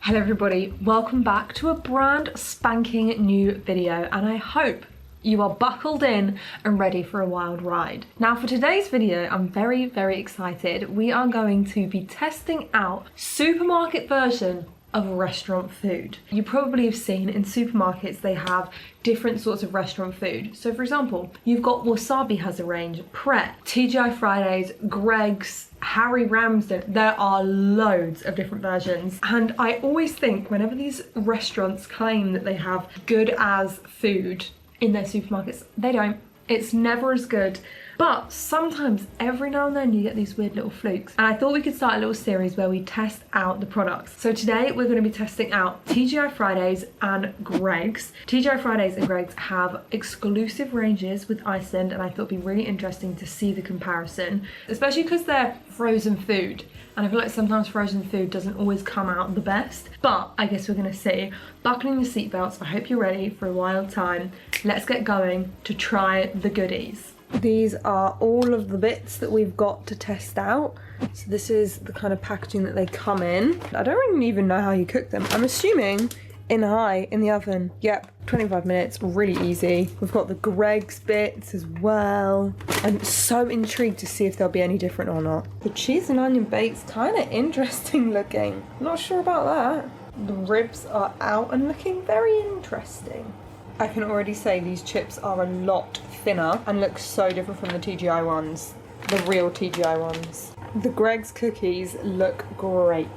Hello everybody, welcome back to a brand spanking new video, and I hope you are buckled in and ready for a wild ride. Now for today's video, I'm very excited. We are going to be testing out supermarket version of restaurant food. You probably have seen in supermarkets they have different sorts of restaurant food. So for example, you've got Wasabi has a range, Pret, TGI Fridays, Greg's, Harry Ramsden. There are loads of different versions, and I always think whenever these restaurants claim that they have good as food in their supermarkets, they don't. It's never as good. But sometimes, every now and then, you get these weird little flukes. And I thought we could start a little series where we test out the products. So today we're going to be testing out TGI Fridays and Greg's. TGI Fridays and Greg's have exclusive ranges with Iceland, and I thought it'd be really interesting to see the comparison, especially because they're frozen food. And I feel like sometimes frozen food doesn't always come out the best, but I guess we're gonna see. Buckling your seatbelts, I hope you're ready for a wild time. Let's get going to try the goodies. These are all of the bits that we've got to test out. So this is the kind of packaging that they come in. I don't really even know how you cook them. I'm assuming in the oven. Yep, 25 minutes, really easy. We've got the Greg's bits as well. I'm so intrigued to see if they'll be any different or not. The cheese and onion bake's kind of interesting looking. Not sure about that. The ribs are out and looking very interesting. I can already say these chips are a lot thinner and look so different from the TGI ones, the real TGI ones. The Greg's cookies look great.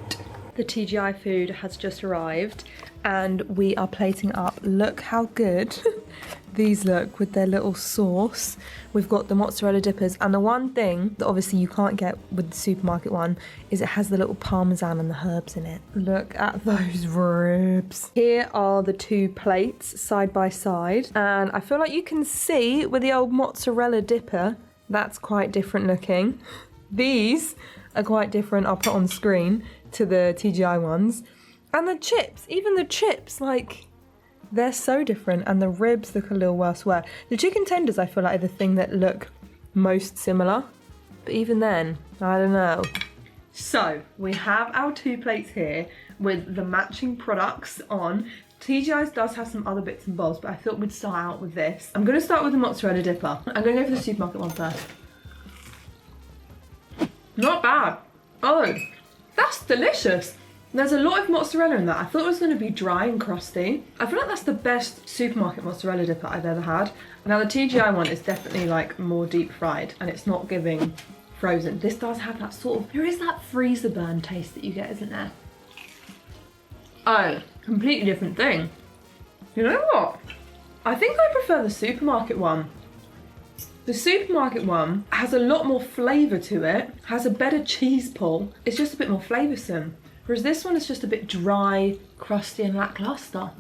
The TGI food has just arrived and we are plating up. Look how good these look with their little sauce. We've got the mozzarella dippers, and the one thing that obviously you can't get with the supermarket one is it has the little parmesan and the herbs in it. Look at those ribs. Here are the two plates side by side, and I feel like you can see with the old mozzarella dipper, that's quite different looking. These are quite different, I'll put on screen, to the TGI ones. And the chips, even the chips, like, they're so different, and the ribs look a little worse where. The chicken tenders I feel like are the thing that look most similar, but even then, I don't know. So, we have our two plates here with the matching products on. TGI's does have some other bits and bobs, but I thought we'd start out with this. I'm going to start with the mozzarella dipper. I'm going to go for the supermarket one first. Not bad. Oh, that's delicious. There's a lot of mozzarella in that. I thought it was going to be dry and crusty. I feel like that's the best supermarket mozzarella dipper I've ever had. Now the TGI one is definitely like more deep fried and it's not giving frozen. This does have that sort of, there is that freezer burn taste that you get, isn't there? Oh, completely different thing. You know what? I think I prefer the supermarket one. The supermarket one has a lot more flavour to it, has a better cheese pull. It's just a bit more flavoursome. Whereas this one is just a bit dry, crusty and lacklustre.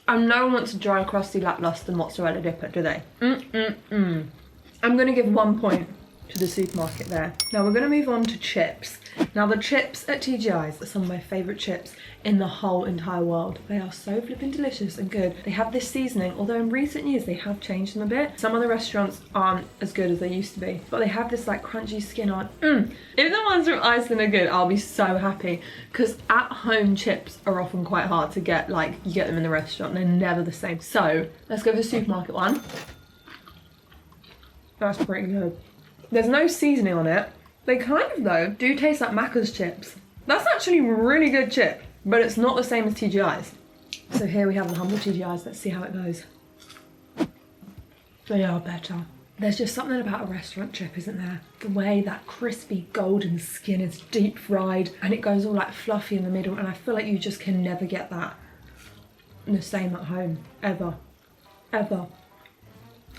And no one wants a dry, crusty, lacklustre mozzarella dipper, do they? I'm going to give 1 point to the supermarket there. Now we're going to move on to chips. Now the chips at TGI's are some of my favourite chips in the whole entire world. They are so flipping delicious and good. They have this seasoning, although in recent years they have changed them a bit. Some of the restaurants aren't as good as they used to be, but they have this like crunchy skin on. If the ones from Iceland are good, I'll be so happy, because at home chips are often quite hard to get. Like, you get them in the restaurant, they're never the same. So let's go for the supermarket one. That's pretty good. There's no seasoning on it. They kind of, though, do taste like Macca's chips. That's actually a really good chip, but it's not the same as TGI's. So here we have the humble TGI's. Let's see how it goes. They are better. There's just something about a restaurant chip, isn't there? The way that crispy golden skin is deep fried and it goes all like fluffy in the middle, and I feel like you just can never get that the same at home. Ever. Ever.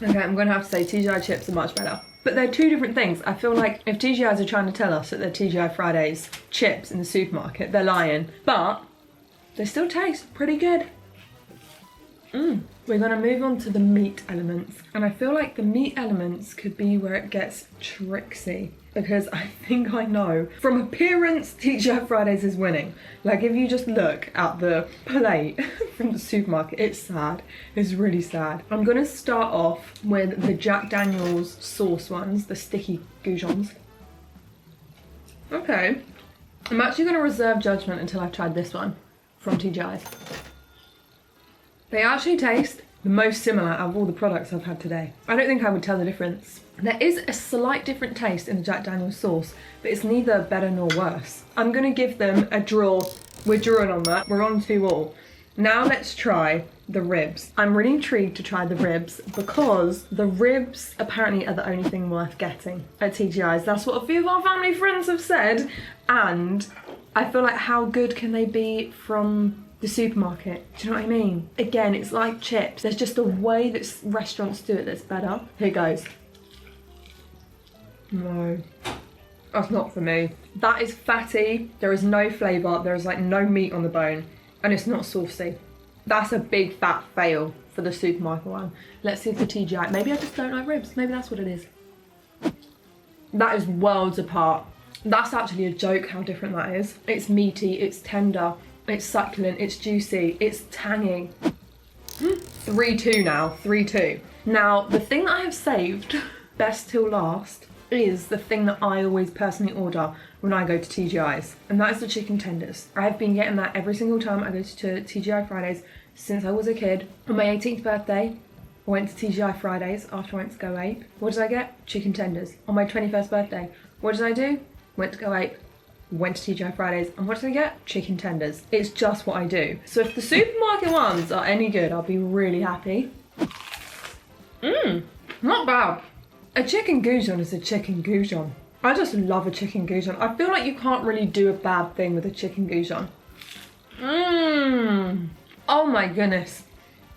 Okay, I'm going to have to say TGI chips are much better. But they're two different things. I feel like if TGI's are trying to tell us that they're TGI Fridays chips in the supermarket, they're lying. But they still taste pretty good. We're going to move on to the meat elements. And I feel like the meat elements could be where it gets tricksy, because I think I know. From appearance, TGI Fridays is winning. Like, if you just look at the plate from the supermarket, it's sad. It's really sad. I'm going to start off with the Jack Daniel's sauce ones, the sticky goujons. Okay. I'm actually going to reserve judgment until I've tried this one. from TGI. They actually taste the most similar out of all the products I've had today. I don't think I would tell the difference. There is a slight different taste in the Jack Daniel's sauce, but it's neither better nor worse. I'm gonna give them a draw. We're drawing on that. We're on 2-2. Now let's try the ribs. I'm really intrigued to try the ribs because the ribs apparently are the only thing worth getting at TGI's. That's what a few of our family friends have said. And I feel like, how good can they be from the supermarket? Do you know what I mean? Again, it's like chips. There's just a way that restaurants do it that's better. Here goes. No, that's not for me. That is fatty. There is no flavour. There is like no meat on the bone. And it's not saucy. That's a big fat fail for the supermarket one. Let's see if the TGI, maybe I just don't like ribs. Maybe that's what it is. That is worlds apart. That's actually a joke how different that is. It's meaty, it's tender, it's succulent, it's juicy, it's tangy. 3-2 now, 3-2. Now, the thing that I have saved, best till last, is the thing that I always personally order when I go to TGI's, and that is the chicken tenders. I've been getting that every single time I go to TGI Fridays since I was a kid. On my 18th birthday, I went to TGI Fridays after I went to Go Ape. What did I get? Chicken tenders. On my 21st birthday, what did I do? Went to Go Ape, went to TGI Fridays, and what did I get? Chicken tenders. It's just what I do. So if the supermarket ones are any good, I'll be really happy. Not bad. A chicken goujon is a chicken goujon. I just love a chicken goujon. I feel like you can't really do a bad thing with a chicken goujon. Oh my goodness.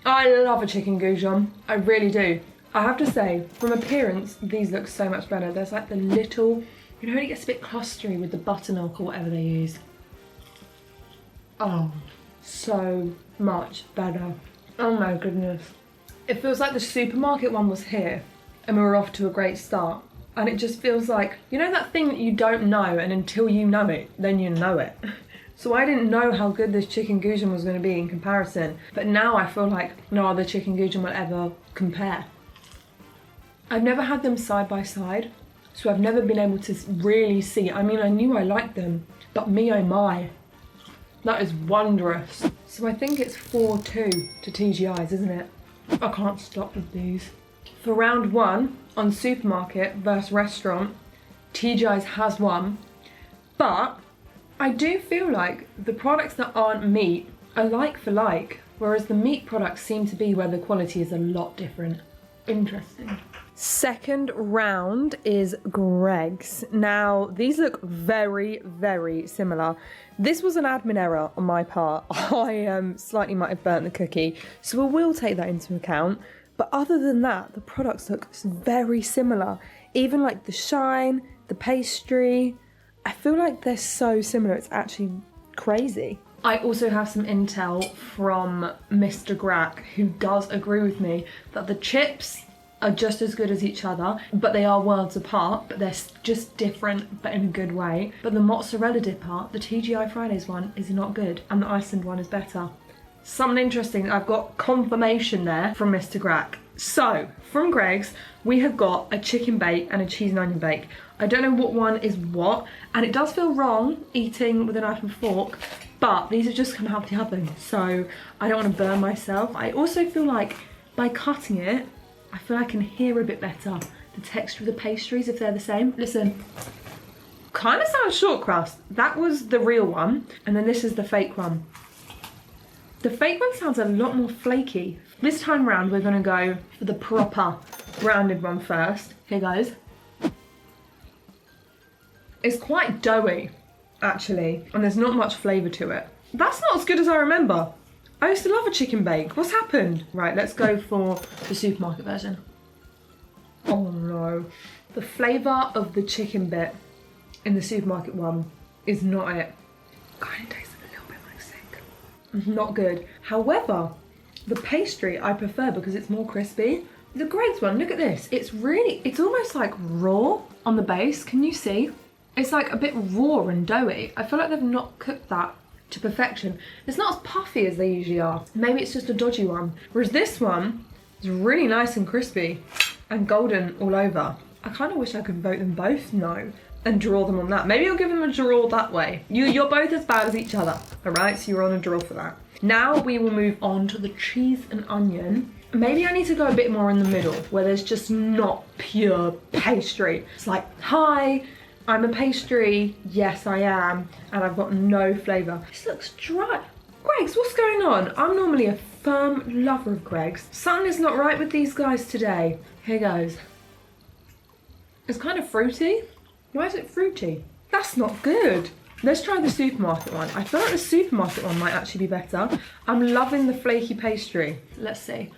I love a chicken goujon. I really do. I have to say, from appearance, these look so much better. There's like the little, you know, it gets a bit clustery with the buttermilk or whatever they use. Oh, so much better. Oh my goodness. It feels like the supermarket one was here and we were off to a great start. And it just feels like, you know that thing that you don't know, and until you know it, then you know it. So I didn't know how good this chicken goujon was going to be in comparison. But now I feel like no other chicken goujon will ever compare. I've never had them side by side, so I've never been able to really see. I mean, I knew I liked them, but me oh my. That is wondrous. So I think it's 4-2 to TGI's, isn't it? I can't stop with these. For round one, on supermarket versus restaurant, TGI's has won, but I do feel like the products that aren't meat are like for like, whereas the meat products seem to be where the quality is a lot different. Interesting. Second round is Greg's. Now, these look very, very similar. This was an admin error on my part. I slightly might have burnt the cookie, so we will take that into account. But other than that, the products look very similar. Even like the shine, the pastry. I feel like they're so similar, it's actually crazy. I also have some intel from Mr. Grack, who does agree with me that the chips are just as good as each other, but they are worlds apart, but they're just different, but in a good way. But the mozzarella dip part, the TGI Fridays one, is not good, and the Iceland one is better. Something interesting, I've got confirmation there from Mr. Grack. So, from Greg's, we have got a chicken bake and a cheese and onion bake. I don't know what one is what, and it does feel wrong eating with a knife and fork, but these have just come out of the oven, so I don't want to burn myself. I also feel like by cutting it, I feel I can hear a bit better the texture of the pastries if they're the same. Listen, kind of sounds short crust. That was the real one, and then this is the fake one. The fake one sounds a lot more flaky. This time round, we're gonna go for the proper branded one first. Here goes. It's quite doughy, actually, and there's not much flavour to it. That's not as good as I remember. I used to love a chicken bake. What's happened? Right, let's go for the supermarket version. Oh no. The flavour of the chicken bit in the supermarket one is not it. Kind of tastes a little bit like sick. Not good. However, the pastry I prefer because it's more crispy. The Greg's one, look at this. It's almost like raw on the base. Can you see? It's like a bit raw and doughy. I feel like they've not cooked that to perfection. It's not as puffy as they usually are. Maybe it's just a dodgy one. Whereas this one is really nice and crispy and golden all over. I kind of wish I could vote them both no. and draw them on that. Maybe I'll give them a draw that way. You're both as bad as each other, all right? So you're on a draw for that. Now we will move on to the cheese and onion. Maybe I need to go a bit more in the middle where there's just not pure pastry. It's like, hi, I'm a pastry. Yes, I am. And I've got no flavour. This looks dry. Greggs, what's going on? I'm normally a firm lover of Greggs. Something is not right with these guys today. Here goes. It's kind of fruity. Why is it fruity? That's not good. Let's try the supermarket one. I feel like the supermarket one might actually be better. I'm loving the flaky pastry. Let's see.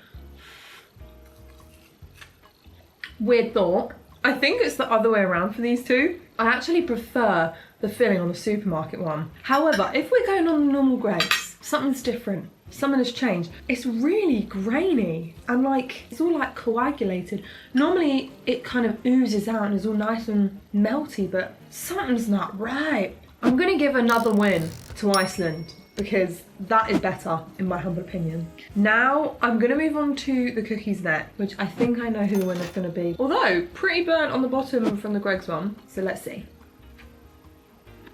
Weird thought. I think it's the other way around for these two. I actually prefer the filling on the supermarket one. However, if we're going on the normal Greggs, something's different. Something has changed. It's really grainy and like, it's all like coagulated. Normally it kind of oozes out and is all nice and melty, but something's not right. I'm gonna give another win to Iceland because that is better in my humble opinion. Now I'm gonna move on to the cookies net, which I think I know who the winner's gonna be. Although pretty burnt on the bottom from the Greggs one. So let's see.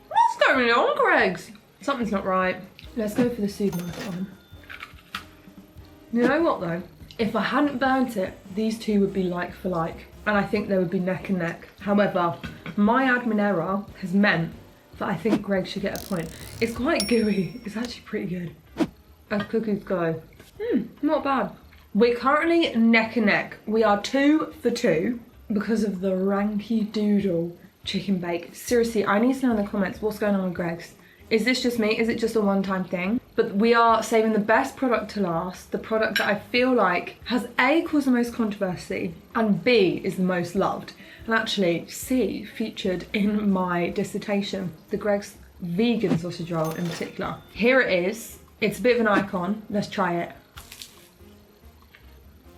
What's going on, Greggs? Something's not right. Let's go for the supermarket one. You know what though? If I hadn't burnt it, these two would be like for like. And I think they would be neck and neck. However, my admin error has meant that I think Greg should get a point. It's quite gooey. It's actually pretty good. As cookies go. Not bad. We're currently neck and neck. We are 2 for 2 because of the ranky doodle chicken bake. Seriously, I need to know in the comments what's going on with Greg's. Is this just me? Is it just a one-time thing? But we are saving the best product to last, the product that I feel like has A, caused the most controversy, and B, is the most loved. And actually, C, featured in my dissertation, the Greggs vegan sausage roll in particular. Here it is. It's a bit of an icon. Let's try it.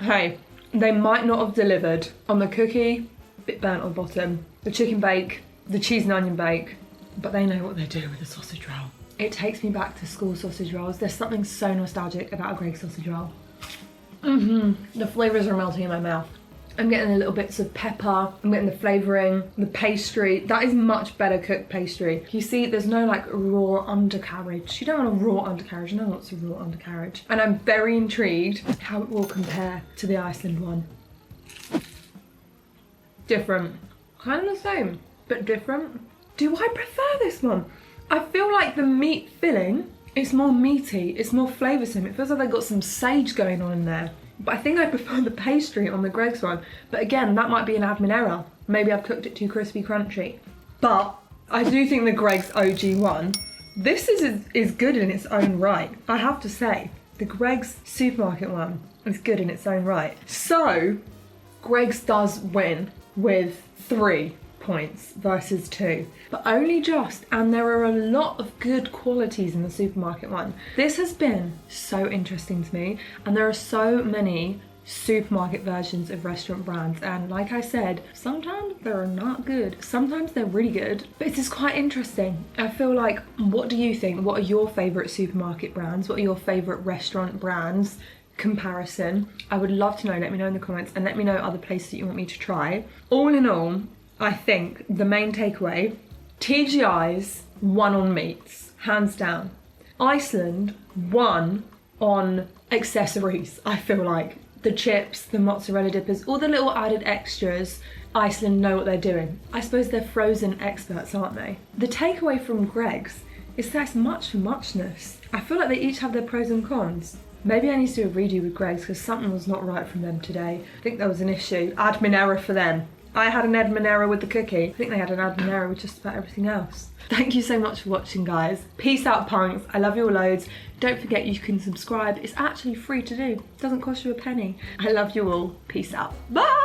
Hey, they might not have delivered on the cookie, bit burnt on the bottom, the chicken bake, the cheese and onion bake, but they know what they're doing with the sausage roll. It takes me back to school sausage rolls. There's something so nostalgic about a Greggs sausage roll. The flavours are melting in my mouth. I'm getting the little bits of pepper, I'm getting the flavouring, the pastry. That is much better cooked pastry. You see, there's no like raw undercarriage. You don't want a raw undercarriage, no one wants a raw undercarriage. And I'm very intrigued how it will compare to the Iceland one. Different. Kind of the same, but different. Do I prefer this one? I feel like the meat filling is more meaty, it's more flavoursome. It feels like they've got some sage going on in there. But I think I prefer the pastry on the Greggs one. But again, that might be an admin error. Maybe I've cooked it too crispy crunchy. But I do think the Greggs OG one, this is good in its own right. I have to say, the Greggs supermarket one is good in its own right. So, Greggs does win with 3 points versus 2, but only just, and there are a lot of good qualities in the supermarket one. This has been so interesting to me, and there are so many supermarket versions of restaurant brands, and like I said, sometimes they're not good, sometimes they're really good, but it's just quite interesting. I feel like, what do you think? What are your favourite supermarket brands? What are your favourite restaurant brands? Comparison. I would love to know. Let me know in the comments, and let me know other places that you want me to try. All in all, I think the main takeaway, TGI's won on meats, hands down. Iceland won on accessories, I feel like. The chips, the mozzarella dippers, all the little added extras, Iceland know what they're doing. I suppose they're frozen experts, aren't they? The takeaway from Greggs is that's much for muchness. I feel like they each have their pros and cons. Maybe I need to do a redo with Greggs because something was not right from them today. I think there was an issue, admin error for them. I had an admin error with the cookie. I think they had an admin error with just about everything else. Thank you so much for watching, guys. Peace out, punks. I love you all loads. Don't forget you can subscribe. It's actually free to do. It doesn't cost you a penny. I love you all. Peace out. Bye!